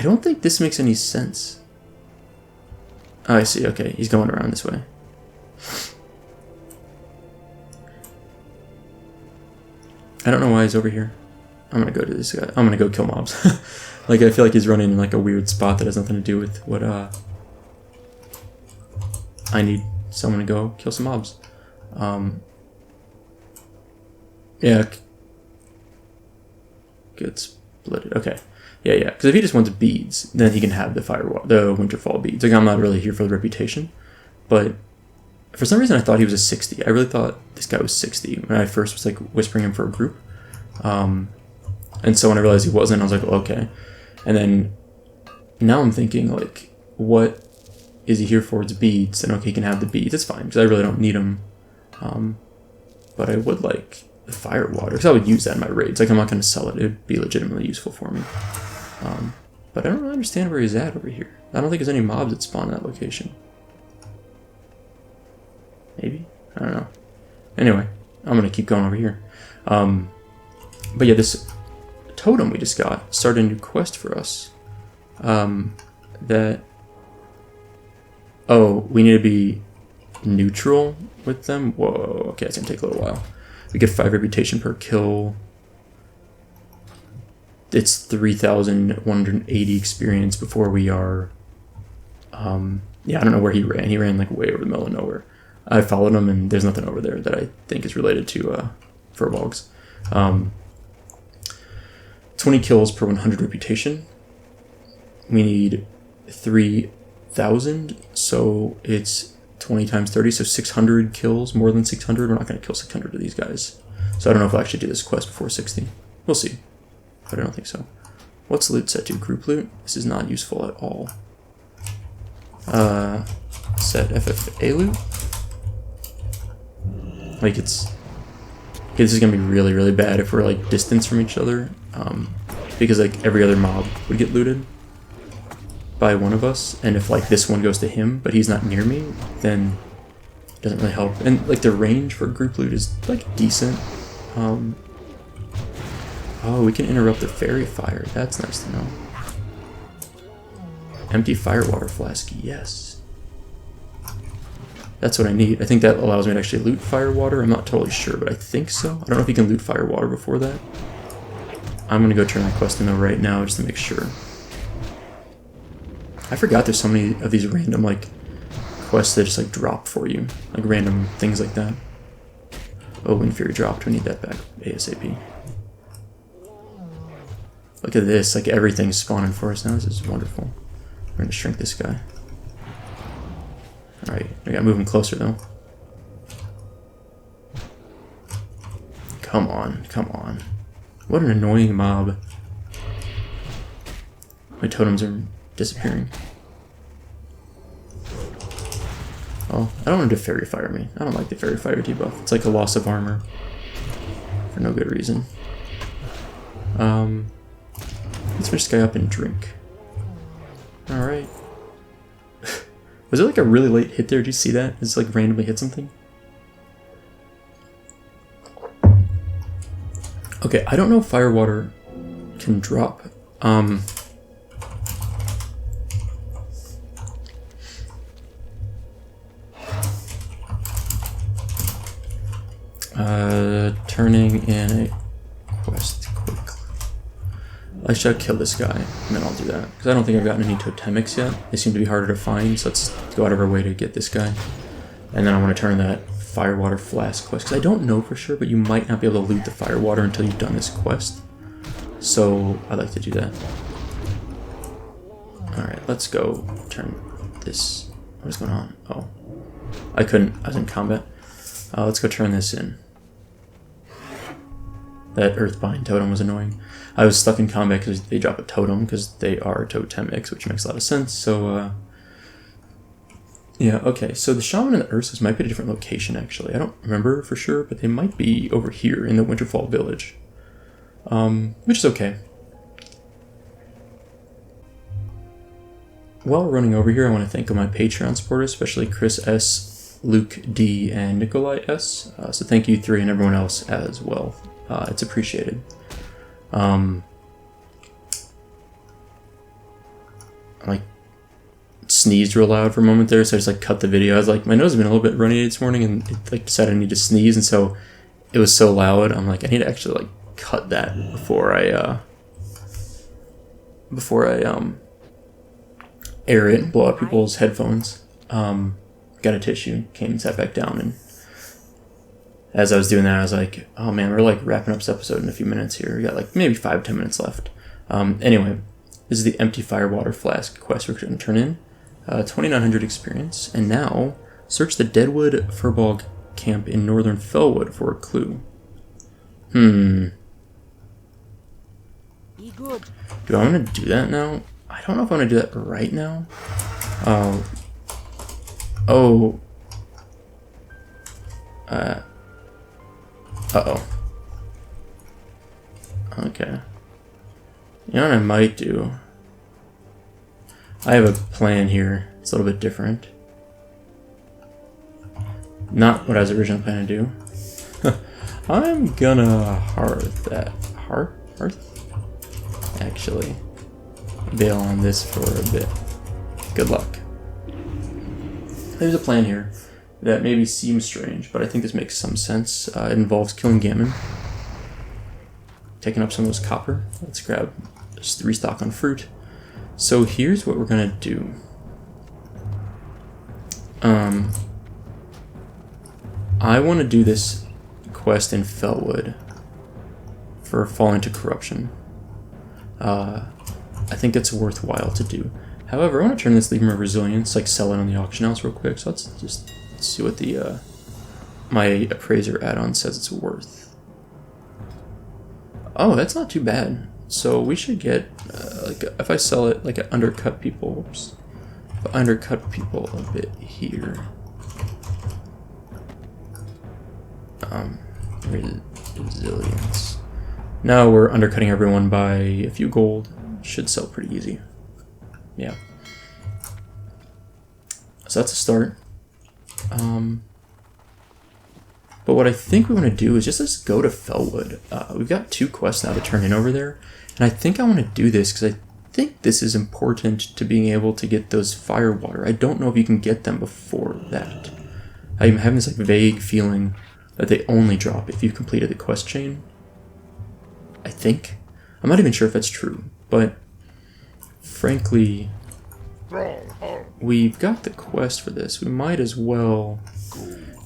Speaker 1: don't think this makes any sense. Oh, I see. Okay, he's going around this way. I don't know why he's over here. I'm gonna go to this guy. I'm gonna go kill mobs. Like, I feel like he's running in like a weird spot that has nothing to do with what I need someone to go kill some mobs. Yeah. Good split it. Okay. Yeah. Because if he just wants beads, then he can have the Winterfall beads. Like, I'm not really here for the reputation. But for some reason, I thought he was a 60. I really thought this guy was 60 when I first was, like, whispering him for a group. And so when I realized he wasn't, I was like, well, okay. And then now I'm thinking, like, what is he here for? It's beads. And okay, he can have the beads. It's fine, because I really don't need them. But I would like the firewater, because I would use that in my raids. Like, I'm not going to sell it. It would be legitimately useful for me. But I don't really understand where he's at over here. I don't think there's any mobs that spawn in that location. Maybe? I don't know. Anyway, I'm going to keep going over here. But yeah, this totem we just got started a new quest for us. We need to be neutral with them. Whoa, okay, it's gonna take a little while. We get 5 reputation per kill. It's 3,180 experience before we are. Yeah, I don't know where he ran. He ran like way over the middle of nowhere. I followed him, and there's nothing over there that I think is related to furbolgs. 20 kills per 100 reputation. We need 3,000, so it's 20 times 30, so 600 kills, more than 600. We're not going to kill 600 of these guys. So I don't know if I'll actually do this quest before 60. We'll see, but I don't think so. What's loot set to? Group loot? This is not useful at all. Set FFA loot? Like, this is going to be really, really bad if we're, like, distanced from each other. Because, like, every other mob would get looted by one of us, and if, like, this one goes to him, but he's not near me, then it doesn't really help. And, like, the range for group loot is, like, decent. Oh, we can interrupt the fairy fire. That's nice to know. Empty firewater flask, yes. That's what I need. I think that allows me to actually loot firewater. I'm not totally sure, but I think so. I don't know if you can loot firewater before that. I'm gonna go turn that quest in though right now just to make sure. I forgot there's so many of these random, like, quests that just, like, drop for you. Like, random things like that. Oh, Wind Fury dropped. We need that back ASAP. Look at this. Like, everything's spawning for us now. This is wonderful. We're gonna shrink this guy. Alright, we gotta move him closer, though. Come on, come on. What an annoying mob. My totems are disappearing. Oh, I don't want him to fairy fire me. I don't like the fairy fire debuff. It's like a loss of armor. For no good reason. Let's finish this guy up and drink. Alright. Was it like a really late hit there? Did you see that? It's like randomly hit something? Okay, I don't know if firewater can drop. Turning in a quest quickly. I should kill this guy, and then I'll do that. Because I don't think I've gotten any totemics yet. They seem to be harder to find, so let's go out of our way to get this guy. And then I want to turn that firewater flask quest, because I don't know for sure, but you might not be able to loot the firewater until you've done this quest. So I'd like to do that. Alright, let's go turn this. What is going on? Oh. I was in combat. Let's go turn this in. That Earthbind totem was annoying. I was stuck in combat because they drop a totem, because they are totemics, which makes a lot of sense. So, yeah, okay. So the Shaman and the Ursius might be at a different location, actually. I don't remember for sure, but they might be over here in the Winterfall village. Which is okay. While we're running over here, I want to thank all my Patreon supporters, especially Chris S., Luke D., and Nikolai S. So thank you 3 and everyone else as well. It's appreciated. I like sneezed real loud for a moment there, so I just like cut the video. I was like, my nose has been a little bit runny this morning, and it like decided I need to sneeze, and so it was so loud. I'm like, I need to actually like cut that before I air it and blow out people's headphones. Got a tissue, came and sat back down, and as I was doing that, I was like, oh man, we're like wrapping up this episode in a few minutes here. We got like maybe 5-10 minutes left. Anyway, This is the empty firewater flask quest we're going to turn in. 2,900 experience. And now, search the Deadwood Furbog camp in northern Felwood for a clue. Do I want to do that now? I don't know if I want to do that right now. Uh-oh. Okay. You know what I might do? I have a plan here. It's a little bit different. Not what I was originally planning to do. I'm gonna hearth that. Hearth? Actually, bail on this for a bit. Good luck. There's a plan here that maybe seems strange, but I think this makes some sense. It involves killing Gammon, taking up some of those copper. Let's grab just restock on fruit. So here's what we're gonna do. I want to do this quest in Felwood for falling to corruption. I think it's worthwhile to do. However, I want to turn this Lemur Resilience, like sell it on the auction house real quick. So let's just see what the my appraiser add-on says it's worth. Oh, that's not too bad. So we should get like if I sell it, like undercut people. Whoops. If I undercut people a bit here. Resilience. Now we're undercutting everyone by a few gold. Should sell pretty easy. Yeah. So that's a start. But what I think we want to do is just let's go to Felwood. We've got 2 quests now to turn in over there. And I think I want to do this because I think this is important to being able to get those firewater. I don't know if you can get them before that. I'm having this like vague feeling that they only drop if you completed the quest chain. I think. I'm not even sure if that's true, but frankly, we've got the quest for this. We might as well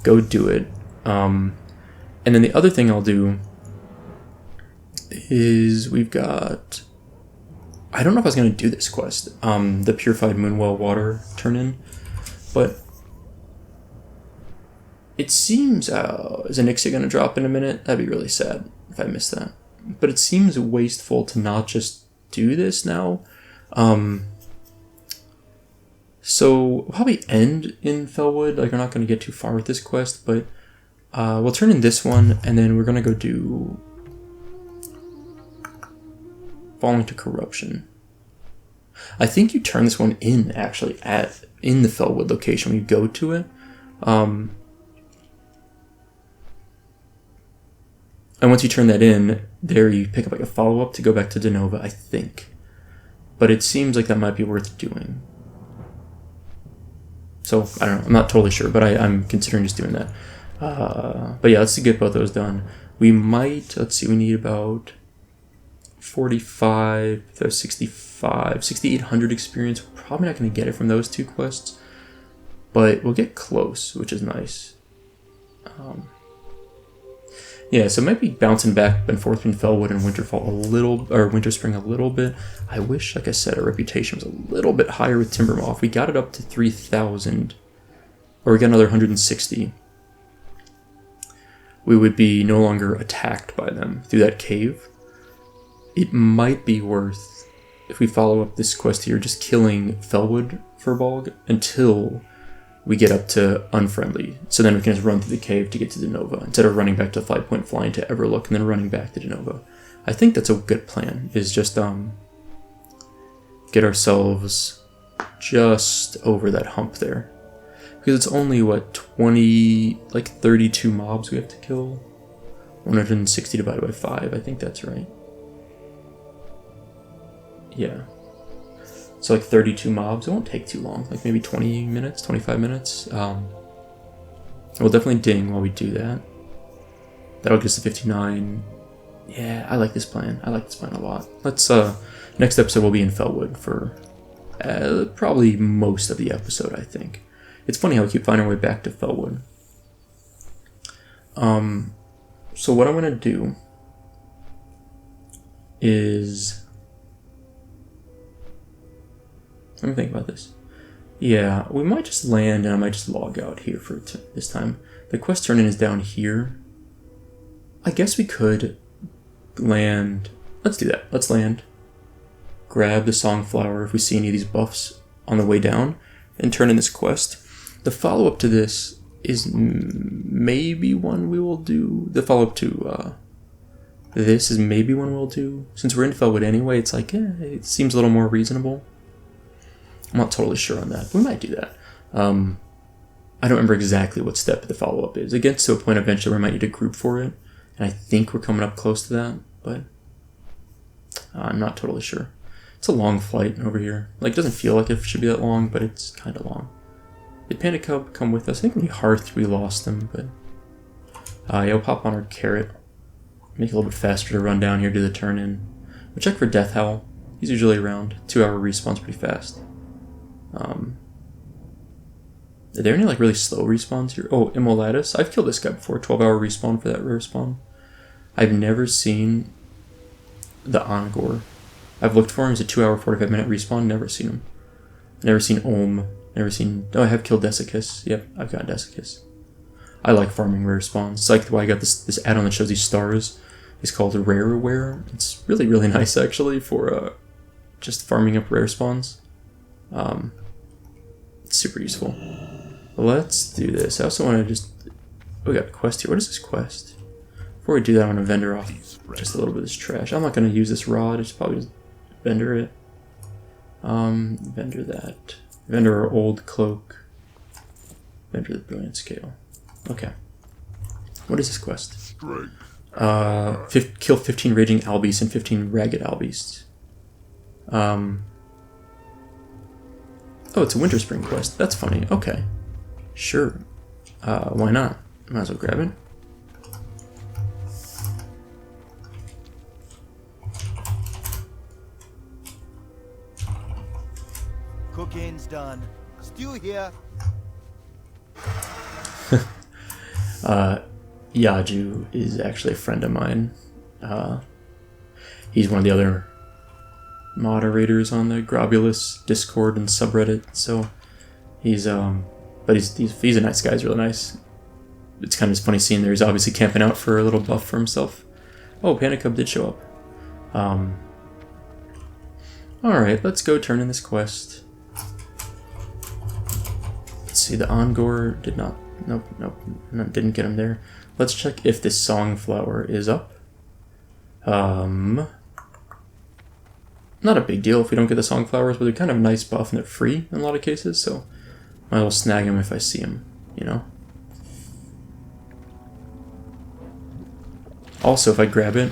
Speaker 1: go do it. And then the other thing I'll do is we've got... I don't know if I was going to do this quest, the Purified Moonwell Water turn-in, but it seems... is Onyxia going to drop in a minute? That'd be really sad if I missed that. But it seems wasteful to not just do this now. So we'll probably end in Felwood. Like, we're not going to get too far with this quest, but we'll turn in this one, and then we're going to go do Falling to Corruption. I think you turn this one in, actually, in the Felwood location when you go to it. And once you turn that in, there you pick up like a follow-up to go back to Denova, I think. But it seems like that might be worth doing. So, I don't know. I'm not totally sure, but I'm considering just doing that. But yeah, let's get both those done. We might, let's see, we need about 45, 65, 6,800 experience. We're probably not going to get it from those 2 quests. But we'll get close, which is nice. Yeah, so it might be bouncing back and forth between Felwood and Winterfall Winterspring a little bit. I wish, like I said, our reputation was a little bit higher with Timbermaw. If we got it up to 3,000, or we got another 160, we would be no longer attacked by them through that cave. It might be worth, if we follow up this quest here, just killing Felwood Furbog until we get up to unfriendly. So then we can just run through the cave to get to Denova, instead of running back to 5 Point flying to Everlook and then running back to Denova. I think that's a good plan, is just get ourselves just over that hump there. Because it's only, what, 32 mobs we have to kill? 160 divided by 5, I think that's right. Yeah. So like 32 mobs, it won't take too long, like maybe 20 minutes, 25 minutes. We'll definitely ding while we do that. That'll get us to 59. Yeah, I like this plan. I like this plan a lot. Let's, next episode will be in Felwood for probably most of the episode, I think. It's funny how we keep finding our way back to Felwood. So what I'm going to do is... Let me think about this. Yeah, we might just land and I might just log out here for this time. The quest turn-in is down here. I guess we could land. Let's do that. Let's land. Grab the Songflower if we see any of these buffs on the way down and turn in this quest. The follow-up to this is maybe one we will do. The follow-up to this is maybe one we'll do. Since we're in Felwood anyway, it's like, it seems a little more reasonable. I'm not totally sure on that. We might do that. I don't remember exactly what step the follow-up is. It gets to a point eventually where we might need a group for it. And I think we're coming up close to that, but I'm not totally sure. It's a long flight over here. Like, it doesn't feel like it should be that long, but it's kind of long. Did Panda Cub come with us? I think when we hearthed, we lost him, but... yeah, we'll pop on our carrot. Make it a little bit faster to run down here, do the turn-in. We'll check for Death Howl. He's usually around. 2-hour respawns pretty fast. Are there any like really slow respawns here? Oh, Immolatus. I've killed this guy before. 12-hour respawn for that rare spawn. I've never seen the Ongor. I've looked for him. He's a 2-hour, 45-minute respawn. Never seen him. Never seen Ohm. Never seen... Oh, I have killed Desiccus. Yep, I've got Desiccus. I like farming rare spawns. It's like why I got this add-on that shows these stars. It's called Rareware. It's really, really nice, actually, for just farming up rare spawns. It's super useful. Let's do this. I also want to just... We got a quest here. What is this quest? Before we do that, I want to vendor off just a little bit of this trash. I'm not going to use this rod. It's probably just vendor it. Vendor that. Vendor our old cloak. Vendor the brilliant scale. Okay. What is this quest? Kill 15 raging albeasts and 15 ragged albeasts. Oh, it's a Winterspring quest. That's funny. Okay. Sure. Why not? Might as well grab it.
Speaker 4: Cooking's done. Stew here.
Speaker 1: Yaju is actually a friend of mine. He's one of the other moderators on the Grobulus Discord and subreddit, so he's but he's a nice guy. He's really nice. It's kind of funny seeing there. He's obviously camping out for a little buff for himself. Oh, Panda Cub did show up. Alright, let's go turn in this quest. Let's see, the Ongor did not... Nope, didn't get him there. Let's check if this Songflower is up. Not a big deal if we don't get the Songflowers, but they're kind of a nice buff and they're free in a lot of cases, so might as well snag him if I see him, you know? Also, if I grab it,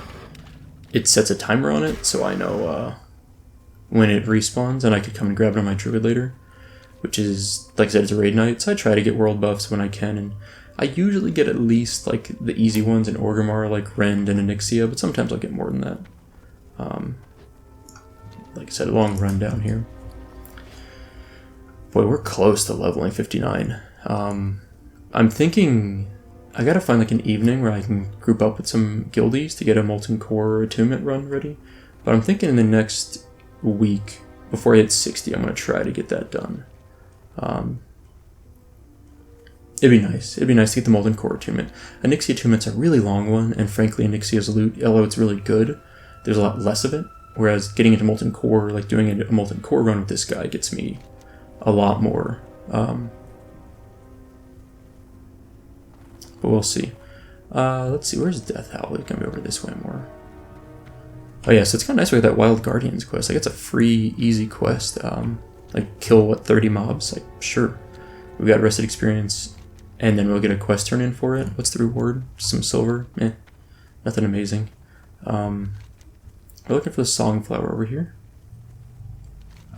Speaker 1: it sets a timer on it, so I know when it respawns, and I could come and grab it on my druid later, which is, like I said, it's a raid night, so I try to get world buffs when I can, and I usually get at least like the easy ones in Orgrimmar, like Rend and Onyxia, but sometimes I'll get more than that. Like I said, a long run down here. Boy, we're close to leveling 59. I'm thinking I gotta find like an evening where I can group up with some guildies to get a Molten Core attunement run ready. But I'm thinking in the next week, before I hit 60, I'm gonna try to get that done. It'd be nice. It'd be nice to get the Molten Core attunement. Onyxia attunement's a really long one, and frankly, Onyxia's loot, although it's really good, there's a lot less of it. Whereas getting into Molten Core, like doing a Molten Core run with this guy, gets me a lot more. But we'll see. Let's see, where's Death Howl? It's gonna be over this way more. Oh yeah, so it's kind of nice we have that Wild Guardians quest. Like, it's a free, easy quest. Like, kill, what, 30 mobs? Like, sure. We got Rested Experience, and then we'll get a quest turn in for it. What's the reward? Some silver? Nothing amazing. We're looking for the Songflower over here.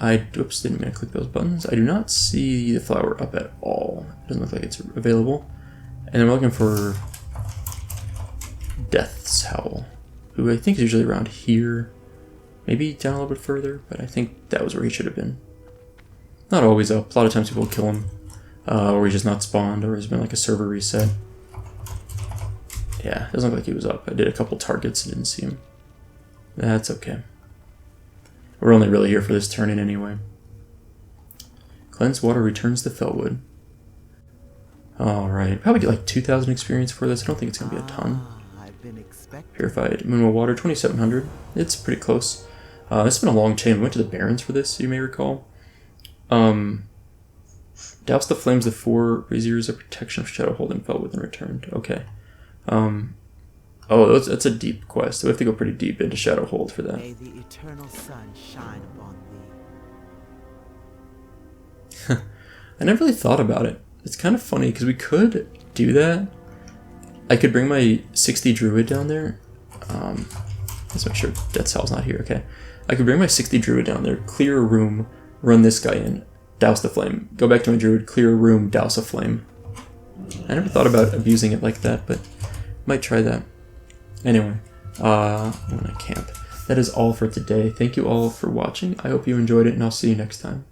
Speaker 1: Oops, didn't mean to click those buttons. I do not see the flower up at all. It doesn't look like it's available. And then we're looking for Death's Howl, who I think is usually around here. Maybe down a little bit further, but I think that was where he should have been. Not always up. A lot of times people kill him, or he's just not spawned, or he's been like a server reset. Yeah, it doesn't look like he was up. I did a couple targets and didn't see him. That's okay. We're only really here for this turn-in anyway. Cleanse water returns to Felwood. Alright, probably get like 2,000 experience for this. I don't think it's going to be a ton. Purified mineral water, 2,700. It's pretty close. It's been a long chain. We went to the Barrens for this, you may recall. Douse the flames of 4 braziers of protection of Shadowhold and Felwood and returned. Okay. Oh, that's a deep quest. So we have to go pretty deep into Shadowhold for that.
Speaker 3: May the eternal sun shine upon thee.
Speaker 1: I never really thought about it. It's kind of funny because we could do that. I could bring my 60 druid down there. Let's make sure Death Sal's not here. Okay. I could bring my 60 druid down there, clear a room, run this guy in, douse the flame, go back to my druid, clear a room, douse a flame. I never thought about abusing it like that, but might try that. Anyway, I'm gonna camp. That is all for today. Thank you all for watching. I hope you enjoyed it, and I'll see you next time.